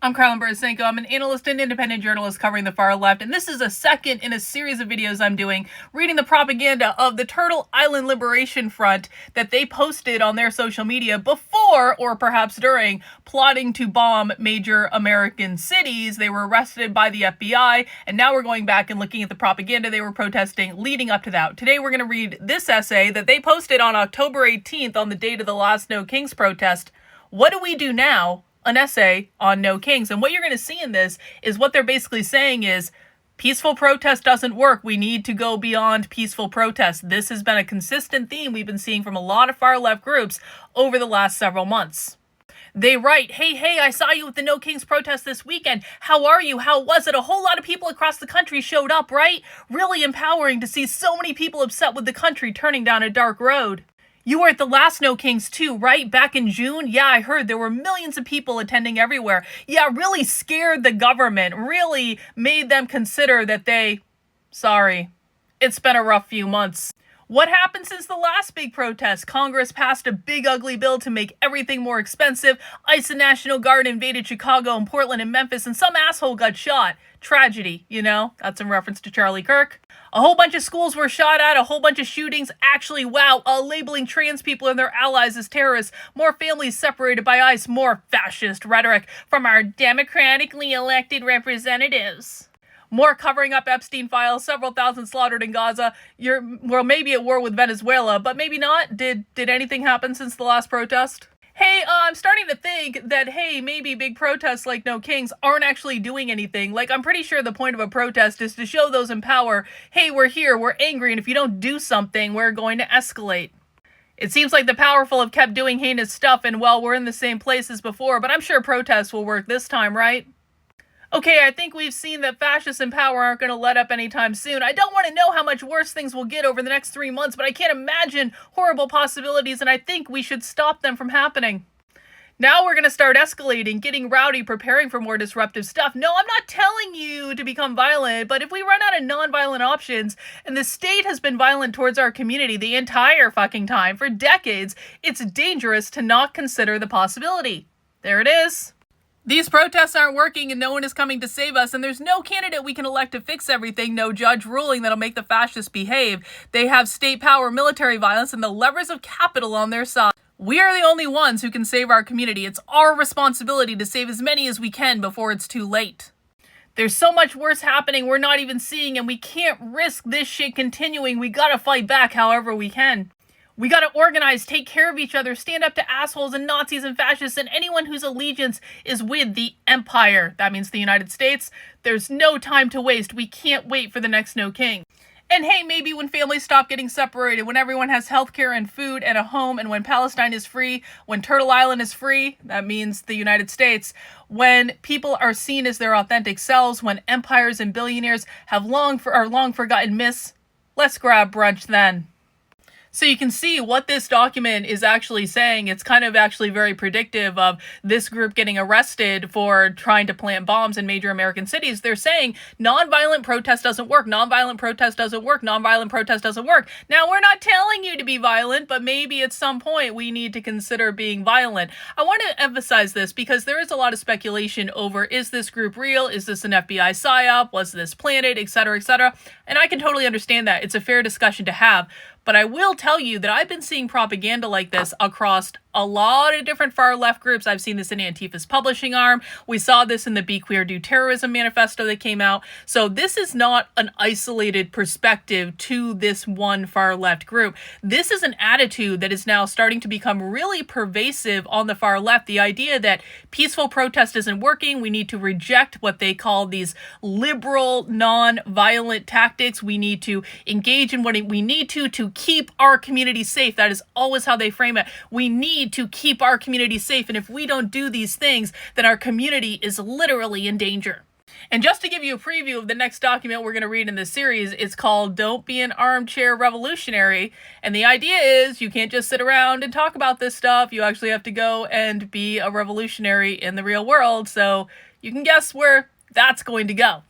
I'm Carlin Burisenko. I'm an analyst and independent journalist covering the far left, and this is a second in a series of videos I'm doing reading the propaganda of the Turtle Island Liberation Front that they posted on their social media before, or perhaps during, plotting to bomb major American cities. They were arrested by the FBI, and now we're going back and looking at the propaganda they were protesting leading up to that. Today we're going to read this essay that they posted on October 18th on the date of the last No Kings protest. What do we do now? An essay on No Kings. And what you're going to see in this is what they're basically saying is peaceful protest doesn't work. We need to go beyond peaceful protest. This has been a consistent theme we've been seeing from a lot of far left groups over the last several months. They write, hey, I saw you at the No Kings protest this weekend. How are you? How was it? A whole lot of people across the country showed up, right? Really empowering to see so many people upset with the country turning down a dark road. You were at the last No Kings too, right? Back in June? Yeah, I heard there were millions of people attending everywhere. Yeah, really scared the government, really made them consider that sorry, it's been a rough few months. What happened since the last big protest? Congress passed a big ugly bill to make everything more expensive. ICE and National Guard invaded Chicago and Portland and Memphis, and some asshole got shot. Tragedy, you know? That's in reference to Charlie Kirk. A whole bunch of schools were shot at, a whole bunch of shootings. Actually, wow, labeling trans people and their allies as terrorists. More families separated by ICE, more fascist rhetoric from our democratically elected representatives. More covering up Epstein files, several thousand slaughtered in Gaza. We're maybe at war with Venezuela, but maybe not. Did anything happen since the last protest? Hey, I'm starting to think that, maybe big protests like No Kings aren't actually doing anything. Like, I'm pretty sure the point of a protest is to show those in power, hey, we're here, we're angry, and if you don't do something, we're going to escalate. It seems like the powerful have kept doing heinous stuff, and well, we're in the same place as before, but I'm sure protests will work this time, right? Okay, I think we've seen that fascists in power aren't going to let up anytime soon. I don't want to know how much worse things will get over the next 3 months, but I can't imagine horrible possibilities, and I think we should stop them from happening. Now we're going to start escalating, getting rowdy, preparing for more disruptive stuff. No, I'm not telling you to become violent, but if we run out of non-violent options, and the state has been violent towards our community the entire fucking time, for decades, it's dangerous to not consider the possibility. There it is. These protests aren't working and no one is coming to save us, and there's no candidate we can elect to fix everything, no judge ruling that'll make the fascists behave. They have state power, military violence, and the levers of capital on their side. We are the only ones who can save our community. It's our responsibility to save as many as we can before it's too late. There's so much worse happening we're not even seeing, and we can't risk this shit continuing. We gotta fight back however we can. We gotta organize, take care of each other, stand up to assholes and Nazis and fascists and anyone whose allegiance is with the empire. That means the United States. There's no time to waste. We can't wait for the next No King. And hey, maybe when families stop getting separated, when everyone has healthcare and food and a home, and when Palestine is free, when Turtle Island is free, that means the United States, when people are seen as their authentic selves, when empires and billionaires have long forgotten myths, let's grab brunch then. So you can see what this document is actually saying. It's kind of actually very predictive of this group getting arrested for trying to plant bombs in major American cities. They're saying nonviolent protest doesn't work. Nonviolent protest doesn't work. Nonviolent protest doesn't work. Now, we're not telling you to be violent, but maybe at some point we need to consider being violent. I want to emphasize this because there is a lot of speculation over, is this group real? Is this an FBI psyop? Was this planted? Etc., etc. And I can totally understand that. It's a fair discussion to have. But I will tell you that I've been seeing propaganda like this across a lot of different far left groups. I've seen this in Antifa's publishing arm. We saw this in the Be Queer, Do Terrorism manifesto that came out. So this is not an isolated perspective to this one far left group. This is an attitude that is now starting to become really pervasive on the far left. The idea that peaceful protest isn't working. We need to reject what they call these liberal, non-violent tactics. We need to engage in what we need to keep our community safe. That is always how they frame it. We need to keep our community safe, and if we don't do these things, then our community is literally in danger. And just to give you a preview of the next document we're going to read in this series, it's called Don't Be an Armchair Revolutionary. And the idea is you can't just sit around and talk about this stuff. You actually have to go and be a revolutionary in the real world. So you can guess where that's going to go.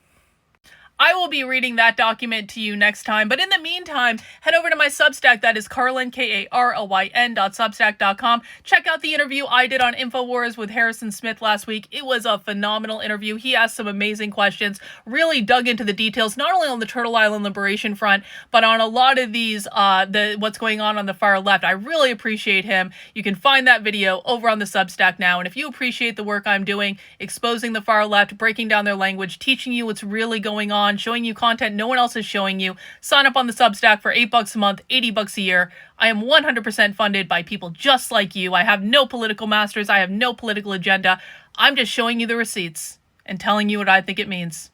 I will be reading that document to you next time, but in the meantime, head over to my Substack. That is Carlyn, KARLYN.substack.com. Check out the interview I did on InfoWars with Harrison Smith last week. It was a phenomenal interview. He asked some amazing questions, really dug into the details, not only on the Turtle Island Liberation Front, but on a lot of these, what's going on the far left. I really appreciate him. You can find that video over on the Substack now, and if you appreciate the work I'm doing, exposing the far left, breaking down their language, teaching you what's really going on, showing you content no one else is showing you, sign up on the Substack for $8 a month, $80 a year. I am 100% funded by people just like you. I have no political masters. I have no political agenda. I'm just showing you the receipts and telling you what I think it means.